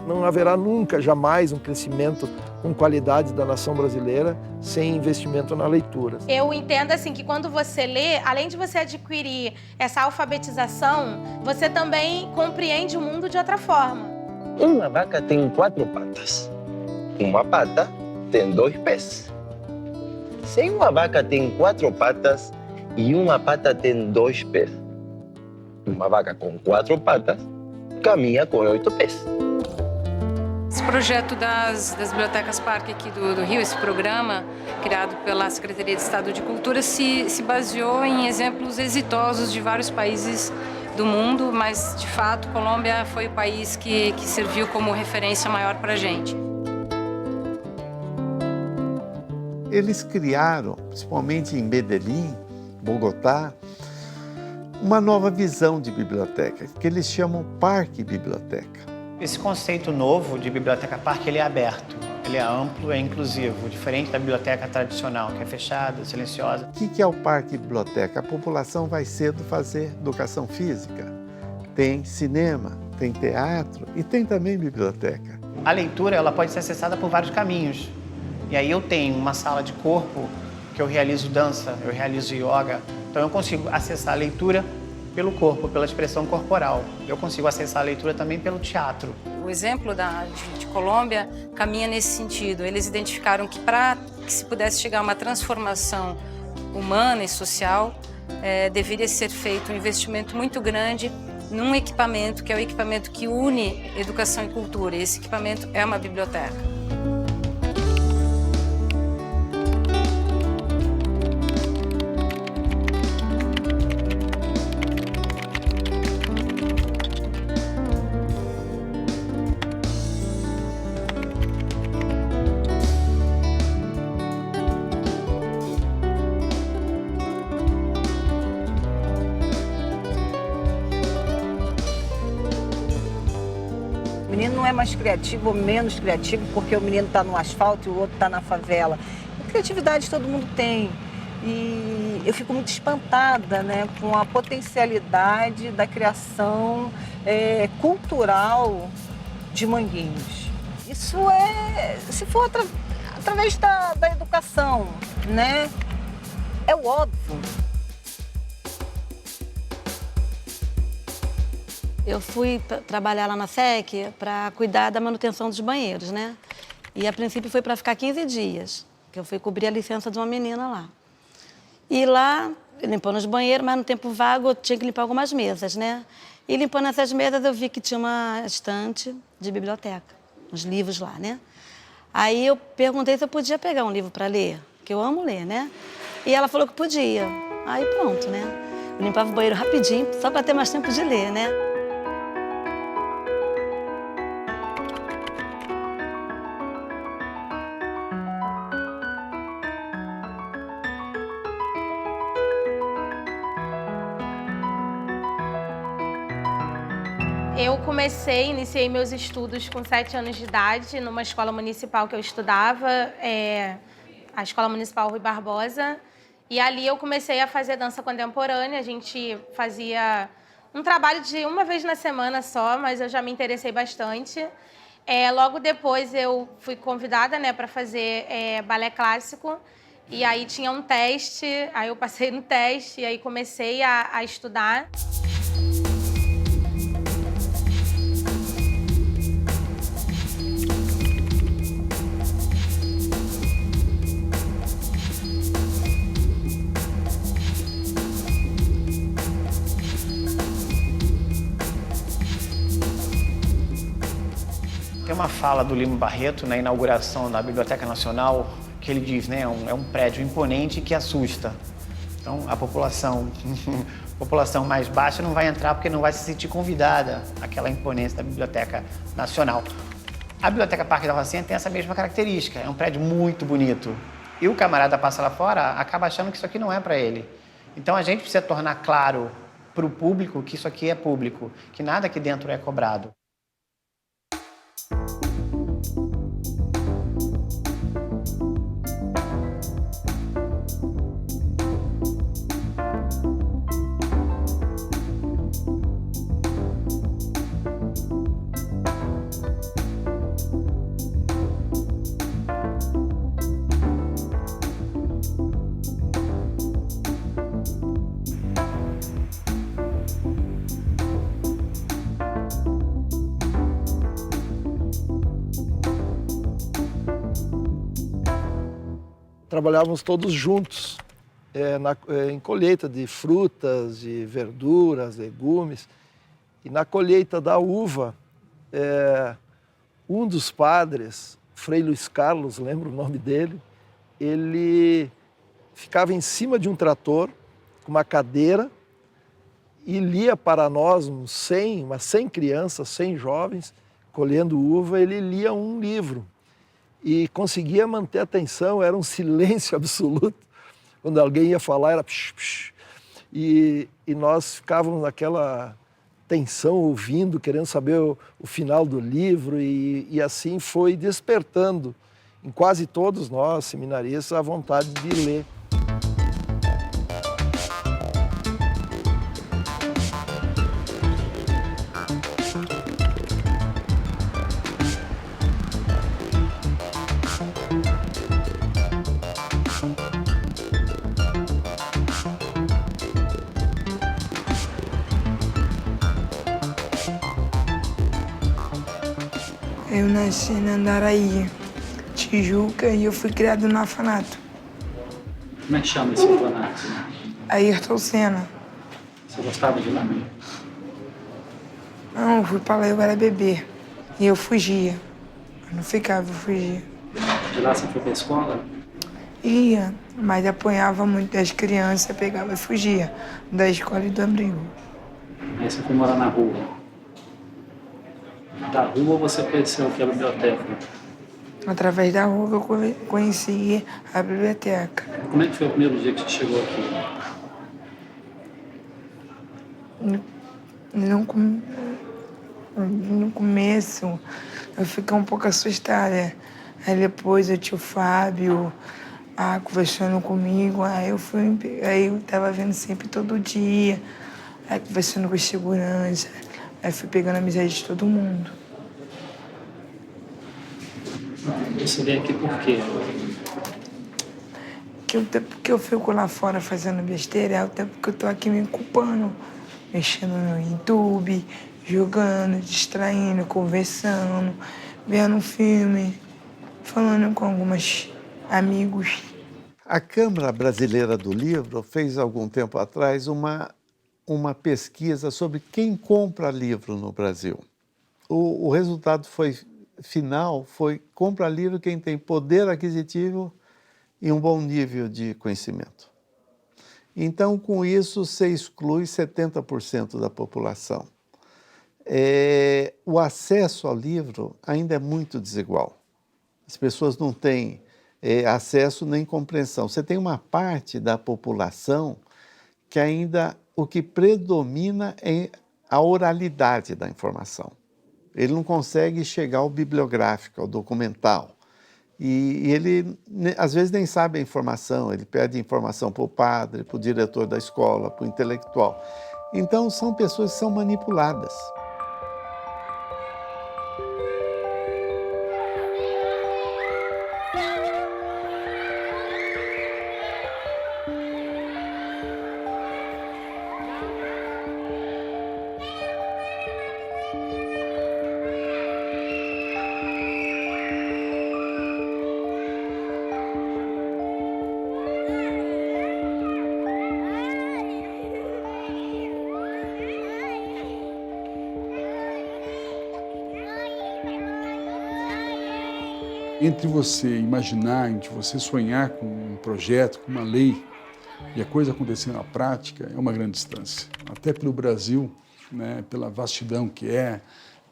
Não haverá nunca, jamais, um crescimento com qualidade da nação brasileira sem investimento na leitura. Eu entendo assim que quando você lê, além de você adquirir essa alfabetização, você também compreende o mundo de outra forma. Uma vaca tem 4 patas. Uma pata tem 2 pés. Se uma vaca tem 4 patas e uma pata tem 2 pés, uma vaca com 4 patas caminha com 8 pés. Esse projeto das Bibliotecas Parque aqui do Rio, esse programa criado pela Secretaria de Estado de Cultura, se baseou em exemplos exitosos de vários países do mundo, mas, de fato, Colômbia foi o país que serviu como referência maior para a gente. Eles criaram, principalmente em Medellín, Bogotá, uma nova visão de biblioteca, que eles chamam Parque Biblioteca. Esse conceito novo de biblioteca parque, ele é aberto, ele é amplo, é inclusivo, diferente da biblioteca tradicional, que é fechada, silenciosa. O que é o Parque Biblioteca? A população vai cedo fazer educação física, tem cinema, tem teatro e tem também biblioteca. A leitura, ela pode ser acessada por vários caminhos. E aí eu tenho uma sala de corpo, que eu realizo dança, eu realizo yoga, então eu consigo acessar a leitura pelo corpo, pela expressão corporal. Eu consigo acessar a leitura também pelo teatro. O exemplo de Colômbia caminha nesse sentido. Eles identificaram que para que se pudesse chegar a uma transformação humana e social, deveria ser feito um investimento muito grande num equipamento, que é o equipamento que une educação e cultura. E esse equipamento é uma biblioteca. O menino não é mais criativo ou menos criativo porque o menino está no asfalto e o outro está na favela. A criatividade todo mundo tem. E eu fico muito espantada, né, com a potencialidade da criação cultural de Manguinhos. Isso se for através da educação, né, é o óbvio. Eu fui trabalhar lá na SEC para cuidar da manutenção dos banheiros, né? E a princípio foi para ficar 15 dias, que eu fui cobrir a licença de uma menina lá. E lá, limpando os banheiros, mas no tempo vago eu tinha que limpar algumas mesas, né? E limpando essas mesas eu vi que tinha uma estante de biblioteca, uns livros lá, né? Aí eu perguntei se eu podia pegar um livro para ler, que eu amo ler, né? E ela falou que podia. Aí pronto, né? Eu limpava o banheiro rapidinho, só para ter mais tempo de ler, né? Eu iniciei meus estudos com 7 anos de idade, numa escola municipal que eu estudava, a Escola Municipal Rui Barbosa. E ali eu comecei a fazer dança contemporânea. A gente fazia um trabalho de uma vez na semana só, mas eu já me interessei bastante. Logo depois eu fui convidada, né, para fazer balé clássico. E aí tinha um teste, aí eu passei no teste e aí comecei a estudar. Tem uma fala do Lima Barreto na inauguração da Biblioteca Nacional que ele diz, né, é um prédio imponente que assusta. Então a população mais baixa não vai entrar porque não vai se sentir convidada àquela imponência da Biblioteca Nacional. A Biblioteca Parque da Rocinha tem essa mesma característica, é um prédio muito bonito. E o camarada passa lá fora, acaba achando que isso aqui não é para ele. Então a gente precisa tornar claro para o público que isso aqui é público, que nada aqui dentro é cobrado. trabalhávamos todos juntos em colheita de frutas, de verduras, legumes. E na colheita da uva, um dos padres, Frei Luiz Carlos, lembro o nome dele, ele ficava em cima de um trator com uma cadeira e lia para nós umas 100 crianças, 100 jovens, colhendo uva, ele lia um livro e conseguia manter a atenção, era um silêncio absoluto. Quando alguém ia falar, era psh, psh. E nós ficávamos naquela tensão, ouvindo, querendo saber o final do livro, e assim foi despertando em quase todos nós, seminaristas, a vontade de ler. Eu nasci na Andaraí, Tijuca, e eu fui criado no orfanato. Como é que chama esse orfanato? Ayrton Senna. Você gostava de lá? Não, eu fui pra lá, eu era bebê. E eu fugia. Eu não ficava, eu fugia. De lá você foi pra escola? Ia, mas apanhava muito das crianças, pegava e fugia da escola e do abrigo. Aí você foi morar na rua. Da rua você conheceu o que é a biblioteca? Através da rua eu conheci a biblioteca. Como é que foi o primeiro dia que você chegou aqui? No começo eu fiquei um pouco assustada. Aí depois o tio Fábio conversando comigo, aí eu tava vendo sempre todo dia, aí conversando com a segurança, aí fui pegando a amizade de todo mundo. Você veio aqui por quê? Que o tempo que eu fico lá fora fazendo besteira é o tempo que eu tô aqui me culpando, mexendo no YouTube, jogando, distraindo, conversando, vendo um filme, falando com alguns amigos. A Câmara Brasileira do Livro fez, algum tempo atrás, uma pesquisa sobre quem compra livro no Brasil. O resultado final foi: compra livro quem tem poder aquisitivo e um bom nível de conhecimento. Então, com isso, se exclui 70% da população. O acesso ao livro ainda é muito desigual. As pessoas não têm acesso nem compreensão. Você tem uma parte da população que ainda o que predomina é a oralidade da informação. Ele não consegue chegar ao bibliográfico, ao documental. E ele, às vezes, nem sabe a informação, ele pede informação para o padre, para o diretor da escola, para o intelectual. Então, são pessoas que são manipuladas. Entre você imaginar, entre você sonhar com um projeto, com uma lei, e a coisa acontecer na prática, é uma grande distância. Até pelo Brasil, né, pela vastidão que é,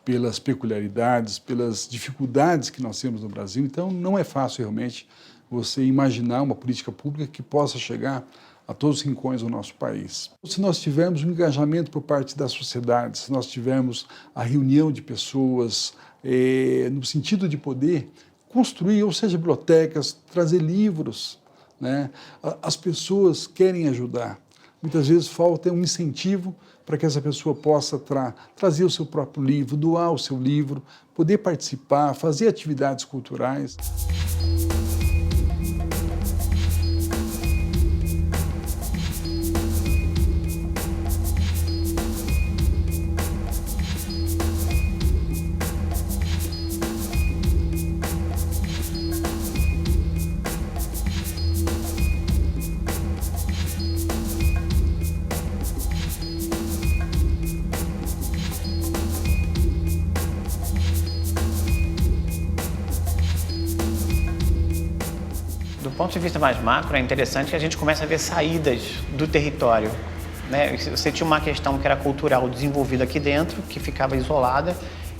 pelas peculiaridades, pelas dificuldades que nós temos no Brasil. Então, não é fácil realmente você imaginar uma política pública que possa chegar a todos os rincões do nosso país. Se nós tivermos um engajamento por parte da sociedade, se nós tivermos a reunião de pessoas no sentido de poder construir, ou seja, bibliotecas, trazer livros, né? As pessoas querem ajudar. Muitas vezes falta um incentivo para que essa pessoa possa trazer o seu próprio livro, doar o seu livro, poder participar, fazer atividades culturais. ponto de vista mais macro, é interessante que a gente começa a ver saídas do território, né? Você tinha uma questão que era cultural desenvolvida aqui dentro, que ficava isolada,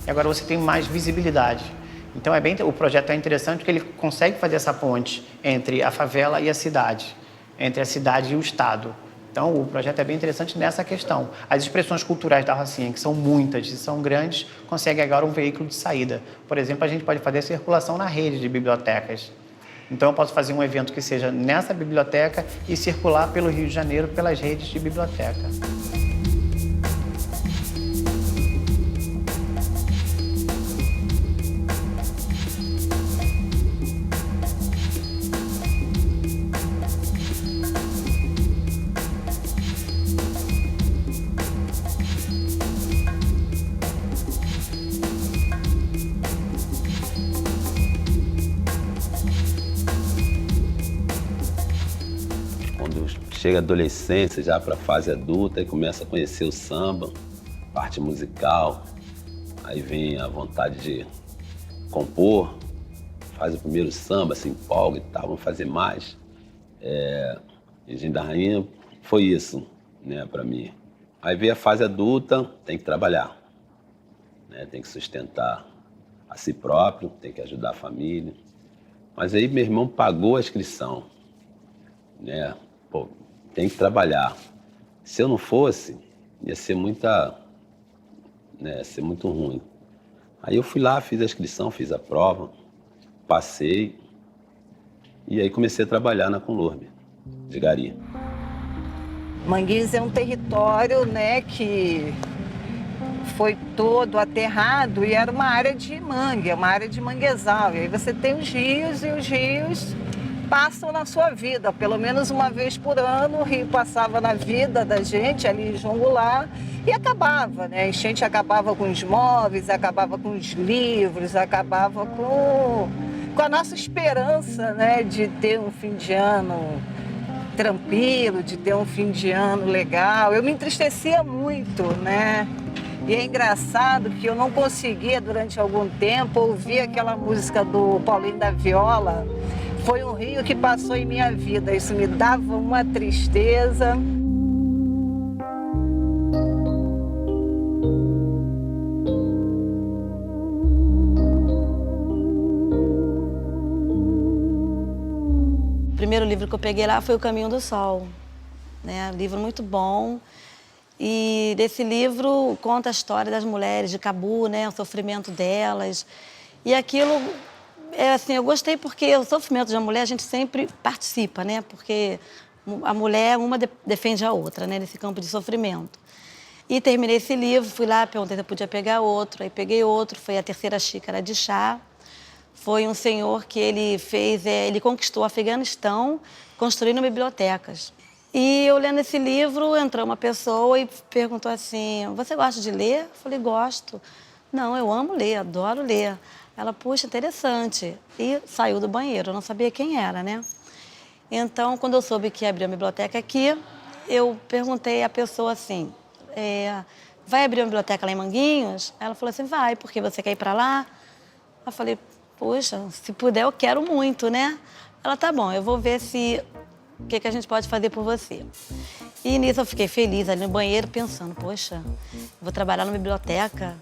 e agora você tem mais visibilidade. Então o projeto é interessante porque ele consegue fazer essa ponte entre a favela e a cidade, entre a cidade e o Estado. Então o projeto é bem interessante nessa questão. As expressões culturais da Rocinha, que são muitas e são grandes, conseguem agora um veículo de saída. Por exemplo, a gente pode fazer circulação na rede de bibliotecas. Então eu posso fazer um evento que seja nessa biblioteca e circular pelo Rio de Janeiro pelas redes de biblioteca. Chega a adolescência, já para a fase adulta, e começa a conhecer o samba, parte musical, aí vem a vontade de compor, faz o primeiro samba, se empolga e tal, vamos fazer mais. Engenho da Rainha foi isso, né, para mim. Aí vem a fase adulta, tem que trabalhar, né, tem que sustentar a si próprio, tem que ajudar a família. Mas aí meu irmão pagou a inscrição, né, pô, tem que trabalhar. Se eu não fosse, ia ser muito ruim. Aí eu fui lá, fiz a inscrição, fiz a prova, passei e aí comecei a trabalhar na Conlurb, de Gari. Manguinhos é um território, né, que foi todo aterrado e era uma área de mangue, uma área de manguezal. E aí você tem os rios e os rios passam na sua vida, pelo menos uma vez por ano o rio passava na vida da gente ali em João Goulart e acabava, né? A enchente acabava com os móveis, acabava com os livros, acabava com a nossa esperança, né, de ter um fim de ano tranquilo, de ter um fim de ano legal. Eu me entristecia muito, né? E é engraçado que eu não conseguia durante algum tempo ouvir aquela música do Paulinho da Viola. Foi um rio que passou em minha vida, isso me dava uma tristeza. O primeiro livro que eu peguei lá foi O Caminho do Sol, né? Livro muito bom. E desse livro conta a história das mulheres de Cabu, né? O sofrimento delas. E aquilo... assim, eu gostei porque o sofrimento de uma mulher a gente sempre participa, né? Porque a mulher, uma defende a outra, né? Nesse campo de sofrimento. E terminei esse livro, fui lá, perguntei se eu podia pegar outro, aí peguei outro, foi a terceira xícara de chá. Foi um senhor que ele conquistou o Afeganistão construindo bibliotecas. E eu lendo esse livro, entrou uma pessoa e perguntou assim, você gosta de ler? Eu falei, gosto. Não, eu amo ler, adoro ler. Ela, puxa, interessante. E saiu do banheiro, eu não sabia quem era, né? Então, quando eu soube que ia abrir uma biblioteca aqui, eu perguntei à pessoa assim, vai abrir uma biblioteca lá em Manguinhos? Ela falou assim, vai, porque você quer ir para lá? Eu falei, puxa, se puder eu quero muito, né? Ela, tá bom, eu vou ver o que a gente pode fazer por você. E nisso eu fiquei feliz ali no banheiro, pensando, poxa, vou trabalhar na biblioteca.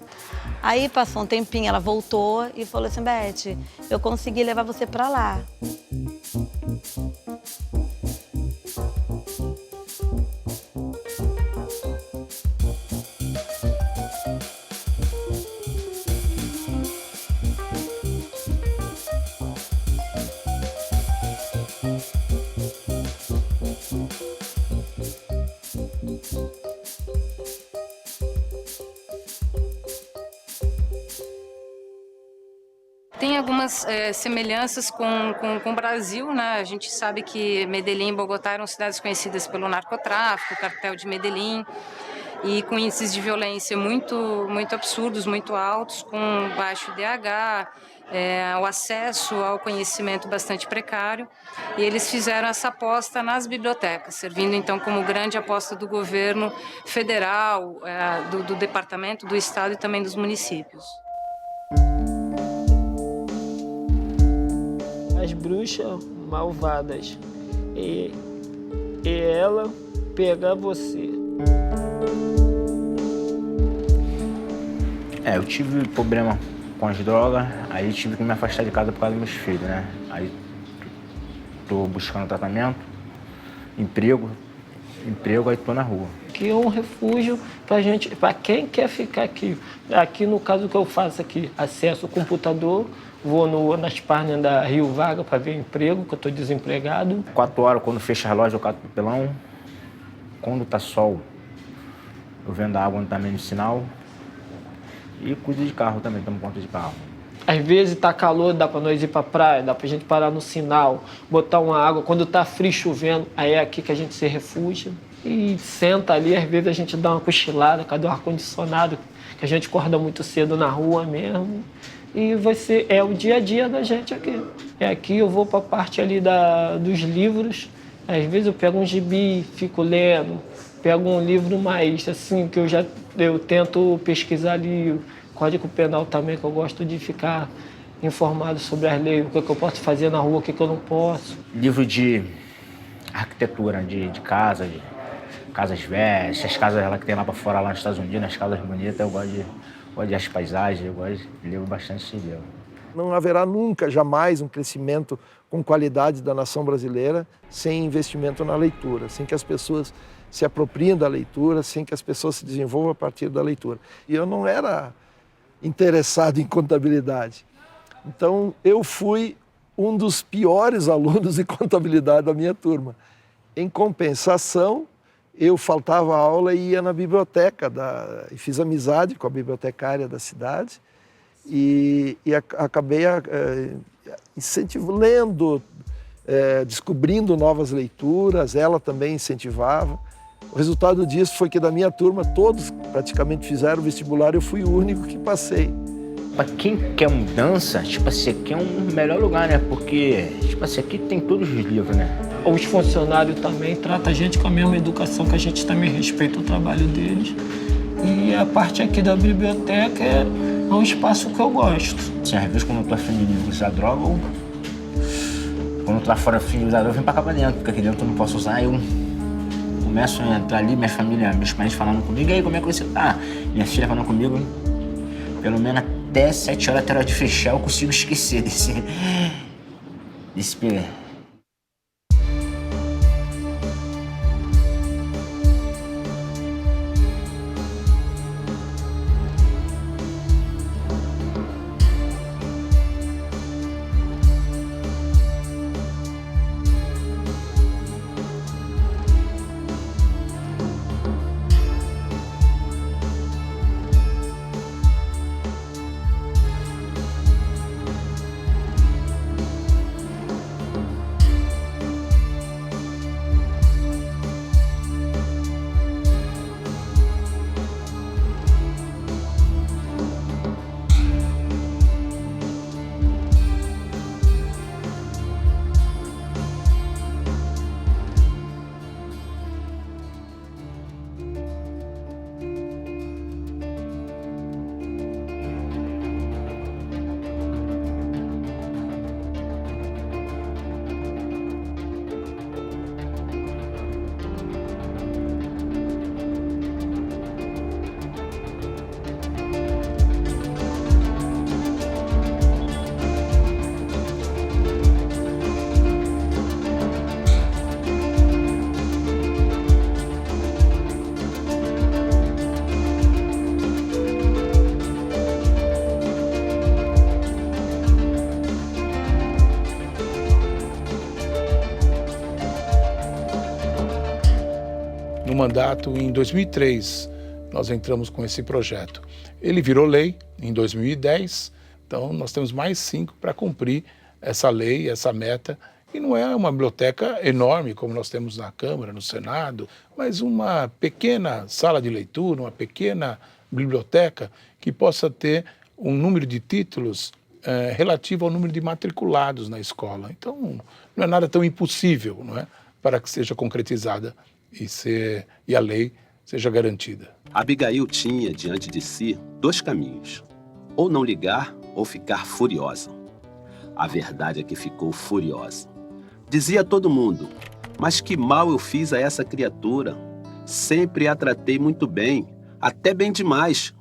Aí passou um tempinho, ela voltou e falou assim, Beth, eu consegui levar você para lá. Tem algumas semelhanças com o Brasil, né? A gente sabe que Medellín e Bogotá eram cidades conhecidas pelo narcotráfico, o cartel de Medellín, e com índices de violência muito absurdos, muito altos, com baixo IDH, o acesso ao conhecimento bastante precário. E eles fizeram essa aposta nas bibliotecas, servindo então como grande aposta do governo federal, do departamento, do estado e também dos municípios. das bruxas malvadas e ela pegar você. Eu tive problema com as drogas, aí tive que me afastar de casa por causa dos meus filhos, né? Aí tô buscando tratamento, emprego, aí tô na rua. Aqui é um refúgio pra gente, pra quem quer ficar aqui. Aqui, no caso, o que eu faço aqui, acesso ao computador, vou nas páginas da Rio Vaga para ver emprego, que eu tô desempregado. 4 horas, quando fecha a loja, eu cato papelão. Quando tá sol, eu vendo a água onde tá menos sinal. E cuido de carro também, tomo conta de carro. Às vezes tá calor, dá pra nós ir pra praia, dá pra gente parar no sinal, botar uma água. Quando tá frio, chovendo, aí é aqui que a gente se refugia. E senta ali, às vezes a gente dá uma cochilada, cadê o ar-condicionado, que a gente acorda muito cedo na rua mesmo. E é o dia a dia da gente aqui. Aqui eu vou pra parte ali dos livros. Às vezes eu pego um gibi, fico lendo, pego um livro mais assim, que eu tento pesquisar ali, Código Penal também, que eu gosto de ficar informado sobre as leis, o que eu posso fazer na rua, o que eu não posso. Livro de arquitetura, de casa, de casas velhas, as casas lá que tem lá para fora, lá nos Estados Unidos, as casas bonitas, eu gosto de as paisagens, eu gosto de livro bastante esse livro. Não haverá nunca, jamais, um crescimento com qualidade da nação brasileira sem investimento na leitura, sem que as pessoas se apropriem da leitura, sem que as pessoas se desenvolvam a partir da leitura. E eu não era interessado em contabilidade. Então, eu fui um dos piores alunos de contabilidade da minha turma. Em compensação, eu faltava aula e ia na biblioteca, e fiz amizade com a bibliotecária da cidade e acabei lendo, descobrindo novas leituras, ela também incentivava. O resultado disso foi que da minha turma todos praticamente fizeram vestibular e eu fui o único que passei. Para quem quer mudança, tipo assim, aqui é um melhor lugar, né? Porque, tipo assim, aqui tem todos os livros, né? Os funcionários também tratam a gente com a mesma educação, que a gente também respeita o trabalho deles. E a parte aqui da biblioteca é um espaço que eu gosto. Assim, às vezes quando eu tô afim de usar droga, ou quando eu tô lá fora afim de usar droga, eu venho pra cá pra dentro, porque aqui dentro eu não posso usar, eu começo a entrar ali, minha família, meus pais falando comigo, e aí, como é que você tá? Minha filha falando comigo, pelo menos até 7 horas, até a hora de fechar, eu consigo esquecer desse No mandato, em 2003, nós entramos com esse projeto. Ele virou lei em 2010, então nós temos mais 5 para cumprir essa lei, essa meta. E não é uma biblioteca enorme, como nós temos na Câmara, no Senado, mas uma pequena sala de leitura, uma pequena biblioteca que possa ter um número de títulos relativo ao número de matriculados na escola. Então, não é nada tão impossível, não é, para que seja concretizada e a lei seja garantida. Abigail tinha diante de si 2 caminhos, ou não ligar ou ficar furiosa. A verdade é que ficou furiosa. Dizia a todo mundo: mas que mal eu fiz a essa criatura? Sempre a tratei muito bem, até bem demais.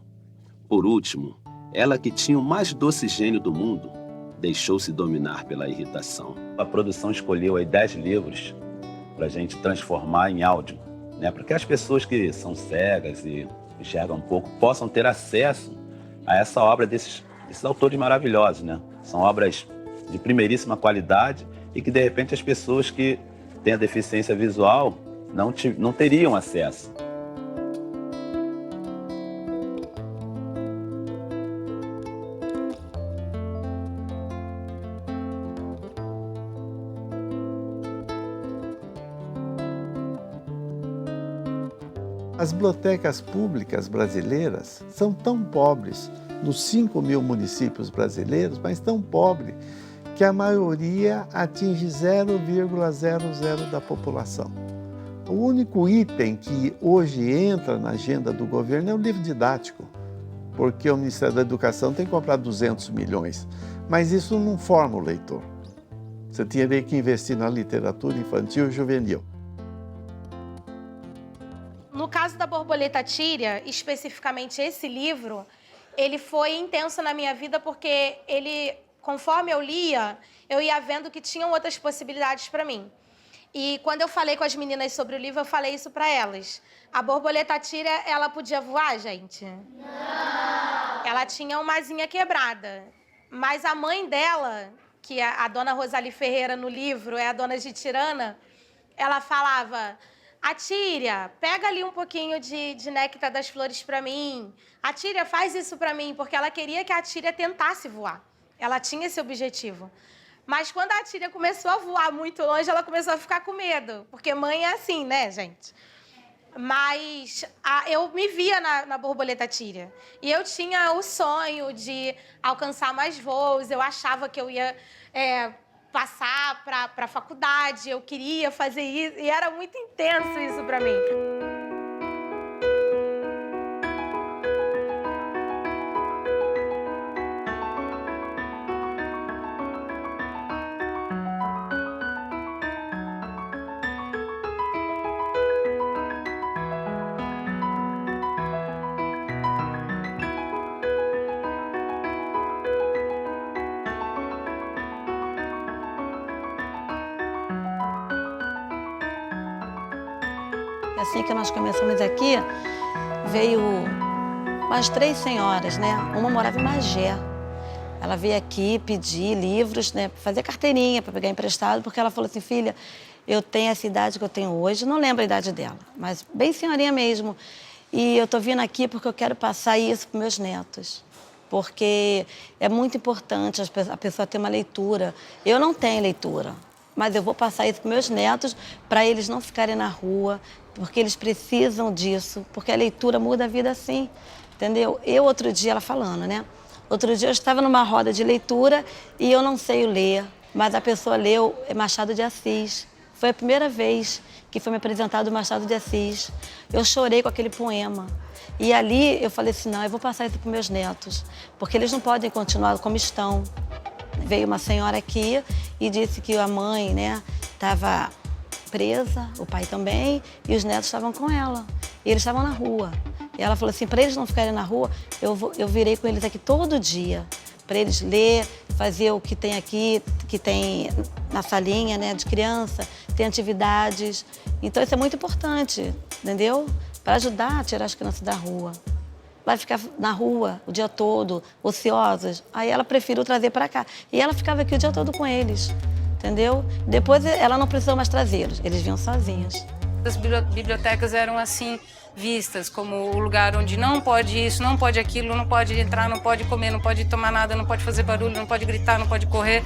Por último, ela que tinha o mais doce gênio do mundo, deixou-se dominar pela irritação. A produção escolheu aí 10 livros para a gente transformar em áudio, né? Para que as pessoas que são cegas e enxergam um pouco possam ter acesso a essa obra desses autores maravilhosos, né? São obras de primeiríssima qualidade e que, de repente, as pessoas que têm a deficiência visual não teriam acesso. As bibliotecas públicas brasileiras são tão pobres, nos 5.000 municípios brasileiros, mas tão pobres, que a maioria atinge 0,00 da população. O único item que hoje entra na agenda do governo é o livro didático, porque o Ministério da Educação tem que comprar 200 milhões, mas isso não forma o leitor. Você teria que investir na literatura infantil e juvenil. No caso da Borboleta Tíria, especificamente esse livro, ele foi intenso na minha vida porque conforme eu lia, eu ia vendo que tinham outras possibilidades para mim. E quando eu falei com as meninas sobre o livro, eu falei isso para elas. A Borboleta Tíria, ela podia voar, gente? Não! Ela tinha uma asinha quebrada. Mas a mãe dela, que é a dona Rosali Ferreira no livro, é a dona de Tirana, ela falava: a Tíria, pega ali um pouquinho de néctar das flores para mim. A Tíria, faz isso para mim, porque ela queria que a Tíria tentasse voar. Ela tinha esse objetivo. Mas quando a Tíria começou a voar muito longe, ela começou a ficar com medo. Porque mãe é assim, né, gente? Mas eu me via na Borboleta Tíria. E eu tinha o sonho de alcançar mais voos. Eu achava que eu ia passar para a faculdade. Eu queria fazer isso. E era muito intenso isso para mim. Assim que nós começamos aqui, veio umas 3 senhoras, né? Uma morava em Magé. Ela veio aqui pedir livros, né? Fazer carteirinha para pegar emprestado, porque ela falou assim: filha, eu tenho essa idade que eu tenho hoje, não lembro a idade dela, mas bem senhorinha mesmo. E eu tô vindo aqui porque eu quero passar isso para meus netos. Porque é muito importante a pessoa ter uma leitura. Eu não tenho leitura, mas eu vou passar isso para meus netos, para eles não ficarem na rua, porque eles precisam disso, porque a leitura muda a vida assim, entendeu? Outro dia, ela falando, né? Outro dia eu estava numa roda de leitura e eu não sei ler, mas a pessoa leu Machado de Assis. Foi a primeira vez que foi me apresentado Machado de Assis. Eu chorei com aquele poema. E ali eu falei assim: não, eu vou passar isso para meus netos, porque eles não podem continuar como estão. Veio uma senhora aqui e disse que a mãe, né, estava presa, o pai também, e os netos estavam com ela. E eles estavam na rua. E ela falou assim: para eles não ficarem na rua, eu virei com eles aqui todo dia, para eles ler, fazer o que tem aqui, que tem na salinha, né, de criança, tem atividades. Então isso é muito importante, entendeu? Para ajudar a tirar as crianças da rua. Vai ficar na rua o dia todo, ociosas. Aí ela preferiu trazer para cá. E ela ficava aqui o dia todo com eles, entendeu? Depois ela não precisou mais trazê-los, eles vinham sozinhos. As bibliotecas eram assim vistas como o lugar onde não pode isso, não pode aquilo, não pode entrar, não pode comer, não pode tomar nada, não pode fazer barulho, não pode gritar, não pode correr.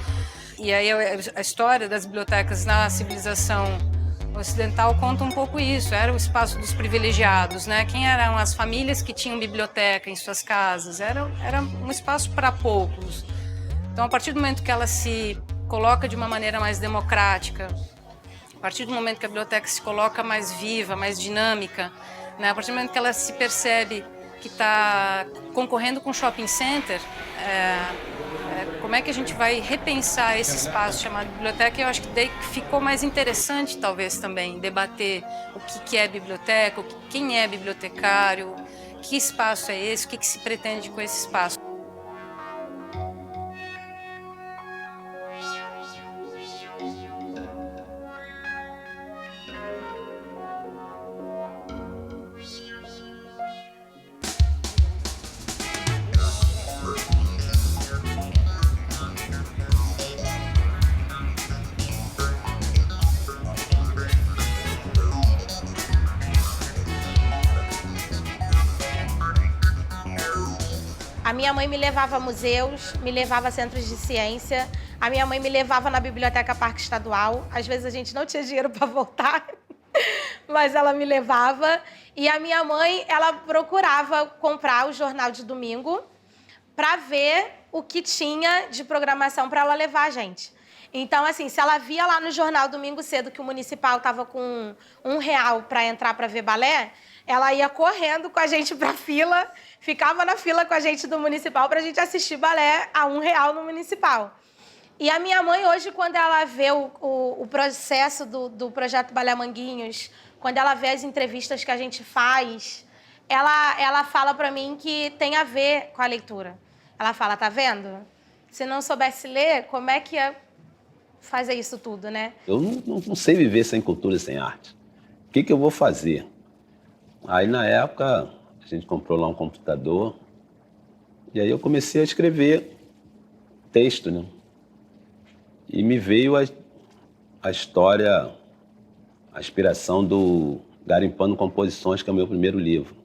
E aí a história das bibliotecas na civilização ocidental conta um pouco isso. Era o espaço dos privilegiados, né? Quem eram as famílias que tinham biblioteca em suas casas? Era um espaço para poucos. Então, a partir do momento que ela se coloca de uma maneira mais democrática, a partir do momento que a biblioteca se coloca mais viva, mais dinâmica, né? A partir do momento que ela se percebe que está concorrendo com o shopping center, como é que a gente vai repensar esse espaço chamado biblioteca. Eu acho que daí ficou mais interessante, talvez, também, debater o que é biblioteca, quem é bibliotecário, que espaço é esse, o que se pretende com esse espaço. A minha mãe me levava a museus, me levava a centros de ciência. A minha mãe me levava na Biblioteca Parque Estadual. Às vezes a gente não tinha dinheiro para voltar, mas ela me levava. E a minha mãe, ela procurava comprar o jornal de domingo para ver o que tinha de programação para ela levar a gente. Então, assim, se ela via lá no jornal domingo cedo que o municipal estava com R$1 para entrar para ver balé, ela ia correndo com a gente para a fila, ficava na fila com a gente do municipal para a gente assistir balé a R$1 no municipal. E a minha mãe hoje, quando ela vê o processo do Projeto Balé Manguinhos, quando ela vê as entrevistas que a gente faz, ela fala para mim que tem a ver com a leitura. Ela fala, tá vendo? Se não soubesse ler, como é que ia fazer isso tudo, né? Eu não sei viver sem cultura e sem arte. O que eu vou fazer? Aí, na época, a gente comprou lá um computador e aí eu comecei a escrever texto, né? E me veio a história, a inspiração do Garimpando Composições, que é o meu primeiro livro,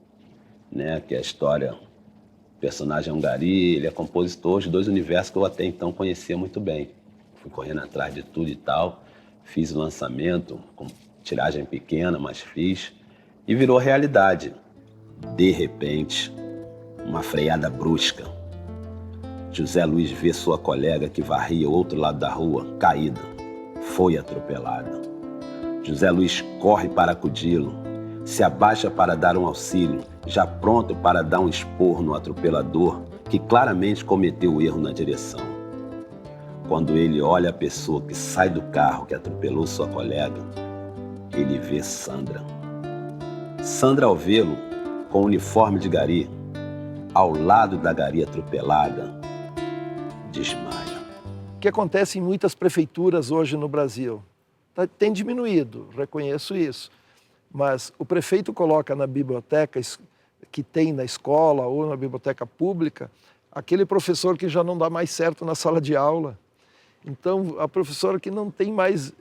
né? Que é a história, o personagem é um gari, ele é compositor de 2 universos que eu até então conhecia muito bem. Fui correndo atrás de tudo e tal, fiz o lançamento com tiragem pequena, mas fiz, e virou realidade. De repente, uma freada brusca. José Luiz vê sua colega que varria o outro lado da rua, caída. Foi atropelada. José Luiz corre para acudi-lo, se abaixa para dar um auxílio, já pronto para dar um esporro no atropelador, que claramente cometeu o erro na direção. Quando ele olha a pessoa que sai do carro que atropelou sua colega, ele vê Sandra. Sandra, ao vê-lo, com o uniforme de gari, ao lado da gari atropelada, desmaia. O que acontece em muitas prefeituras hoje no Brasil? Tem diminuído, reconheço isso. Mas o prefeito coloca na biblioteca que tem na escola ou na biblioteca pública aquele professor que já não dá mais certo na sala de aula. Então, a professora que não tem mais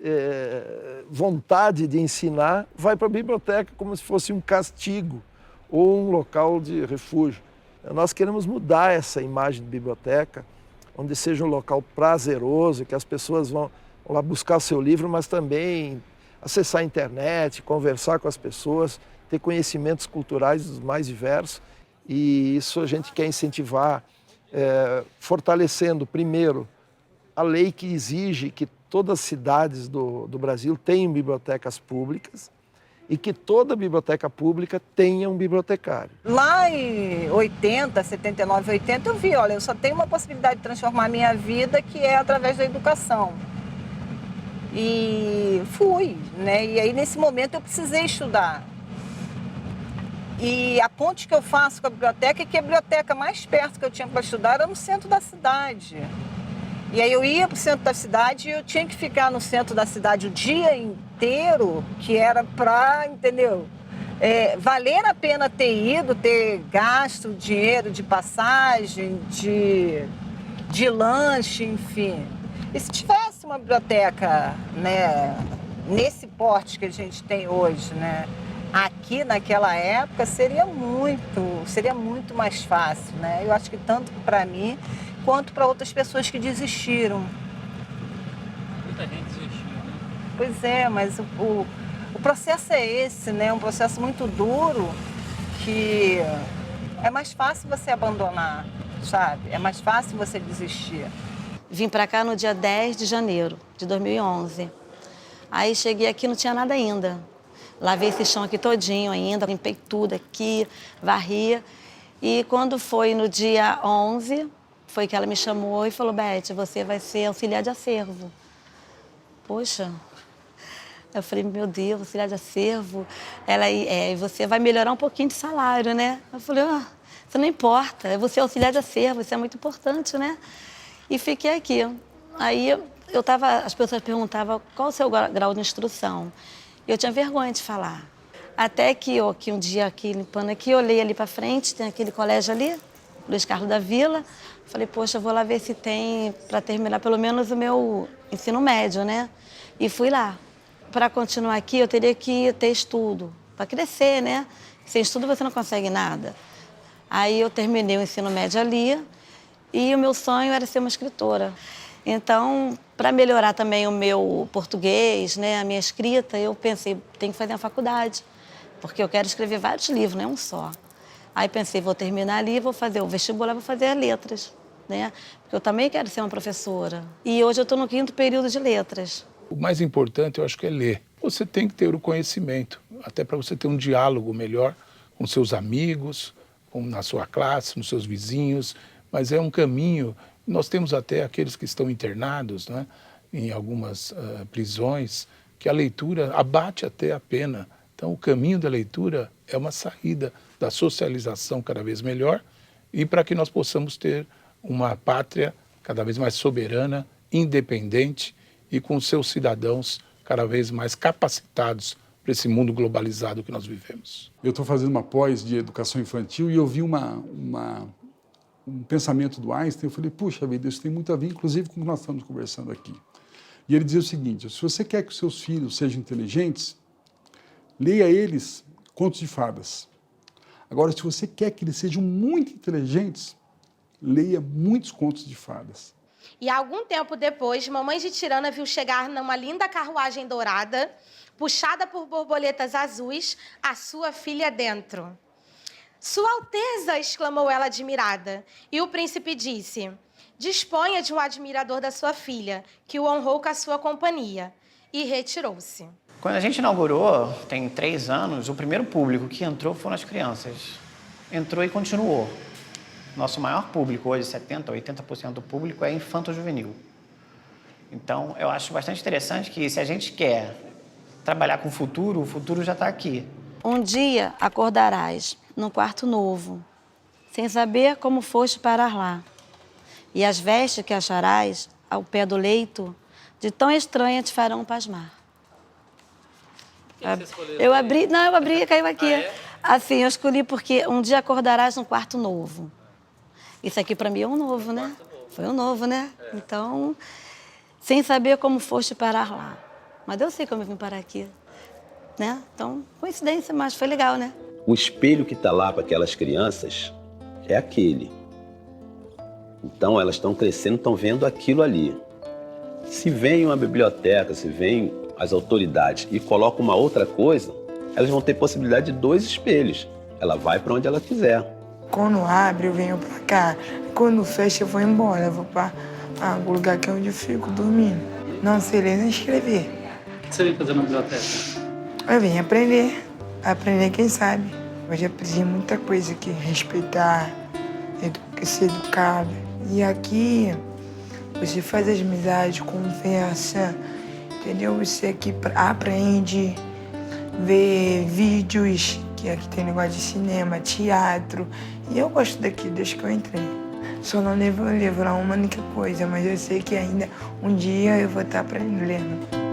vontade de ensinar vai para a biblioteca como se fosse um castigo ou um local de refúgio. Nós queremos mudar essa imagem de biblioteca, onde seja um local prazeroso, que as pessoas vão lá buscar seu livro, mas também acessar a internet, conversar com as pessoas, ter conhecimentos culturais dos mais diversos. E isso a gente quer incentivar, fortalecendo, primeiro, a lei que exige que todas as cidades do Brasil tenham bibliotecas públicas e que toda biblioteca pública tenha um bibliotecário. Lá em 80, 79, 80, eu vi, olha, eu só tenho uma possibilidade de transformar a minha vida, que é através da educação. E fui, né? E aí, nesse momento, eu precisei estudar. E a ponte que eu faço com a biblioteca é que a biblioteca mais perto que eu tinha para estudar era no centro da cidade. E aí eu ia para o centro da cidade e eu tinha que ficar no centro da cidade o dia inteiro, que era para, entendeu? Valer a pena ter ido, ter gasto dinheiro de passagem, de lanche, enfim. E se tivesse uma biblioteca, né, nesse porte que a gente tem hoje, né, aqui naquela época, seria muito mais fácil, né? Eu acho que tanto para mim quanto para outras pessoas que desistiram. Muita gente desistiu, né? Pois é, mas o processo é esse, né? Um processo muito duro, que é mais fácil você abandonar, sabe? É mais fácil você desistir. Vim para cá no dia 10 de janeiro de 2011. Aí cheguei aqui, não tinha nada ainda. Lavei esse chão aqui todinho ainda, limpei tudo aqui, varria. E quando foi no dia 11, foi que ela me chamou e falou, Beth, você vai ser auxiliar de acervo. Poxa, eu falei, meu Deus, auxiliar de acervo. Ela, você vai melhorar um pouquinho de salário, né? Eu falei, isso não importa, você é auxiliar de acervo, isso é muito importante, né? E fiquei aqui. Aí as pessoas perguntavam qual o seu grau de instrução. Eu tinha vergonha de falar. Até que um dia aqui, limpando aqui, eu olhei ali para frente, tem aquele colégio ali, Luiz Carlos da Vila. Falei, poxa, eu vou lá ver se tem para terminar pelo menos o meu ensino médio, né? E fui lá. Para continuar aqui, eu teria que ter estudo, para crescer, né? Sem estudo você não consegue nada. Aí eu terminei o ensino médio ali e o meu sonho era ser uma escritora. Então, para melhorar também o meu português, né, a minha escrita, eu pensei, tenho que fazer uma faculdade, porque eu quero escrever vários livros, não é um só. Aí pensei, vou terminar ali, vou fazer o vestibular, vou fazer as letras, né? Porque eu também quero ser uma professora. E hoje eu estou no 5º período de letras. O mais importante, eu acho que é ler. Você tem que ter o conhecimento, até para você ter um diálogo melhor com seus amigos, na sua classe, nos seus vizinhos, mas é um caminho. Nós temos até aqueles que estão internados, né, em algumas prisões, que a leitura abate até a pena. Então, o caminho da leitura é uma saída da socialização cada vez melhor e para que nós possamos ter uma pátria cada vez mais soberana, independente e com seus cidadãos cada vez mais capacitados para esse mundo globalizado que nós vivemos. Eu estou fazendo uma pós de educação infantil e eu vi um pensamento do Einstein. Eu falei, puxa vida, isso tem muito a ver, inclusive, com o que nós estamos conversando aqui. E ele dizia o seguinte, se você quer que os seus filhos sejam inteligentes, leia a eles contos de fadas. Agora, se você quer que eles sejam muito inteligentes, leia muitos contos de fadas. E algum tempo depois, mamãe de Tirana viu chegar numa linda carruagem dourada, puxada por borboletas azuis, a sua filha dentro. Sua Alteza! Exclamou ela admirada. E o príncipe disse, disponha de um admirador da sua filha, que o honrou com a sua companhia. E retirou-se. Quando a gente inaugurou, tem 3 anos, o primeiro público que entrou foram as crianças. Entrou e continuou. Nosso maior público hoje, 70% a 80% do público, é infanto-juvenil. Então, eu acho bastante interessante que se a gente quer trabalhar com o futuro já está aqui. Um dia acordarás num quarto novo, sem saber como foste parar lá. E as vestes que acharás ao pé do leito, de tão estranha te farão pasmar. Eu abri e caiu aqui. Ah, é? Assim, eu escolhi porque um dia acordarás num quarto novo. Isso aqui para mim é um novo, né? Foi um novo, né? É. Então, sem saber como foste parar lá. Mas eu sei como eu vim parar aqui, né? Então, coincidência, mas foi legal, né? O espelho que está lá para aquelas crianças é aquele. Então, elas estão crescendo, estão vendo aquilo ali. Se vem uma biblioteca, se vem as autoridades e colocam uma outra coisa, elas vão ter possibilidade de 2 espelhos. Ela vai para onde ela quiser. Quando abre, eu venho pra cá. Quando fecha, eu vou embora. Eu vou pra o lugar que é onde eu fico dormindo. Não sei ler nem escrever. O que você veio fazer na biblioteca? Eu vim aprender. Aprender quem sabe. Hoje aprendi muita coisa aqui. Respeitar, ser educado. E aqui, você faz as amizades, conversa, entendeu? Você aqui aprende, vê vídeos, que aqui tem negócio de cinema, teatro. E eu gosto daqui desde que eu entrei. Só não levo uma única coisa, mas eu sei que ainda um dia eu vou estar aprendendo.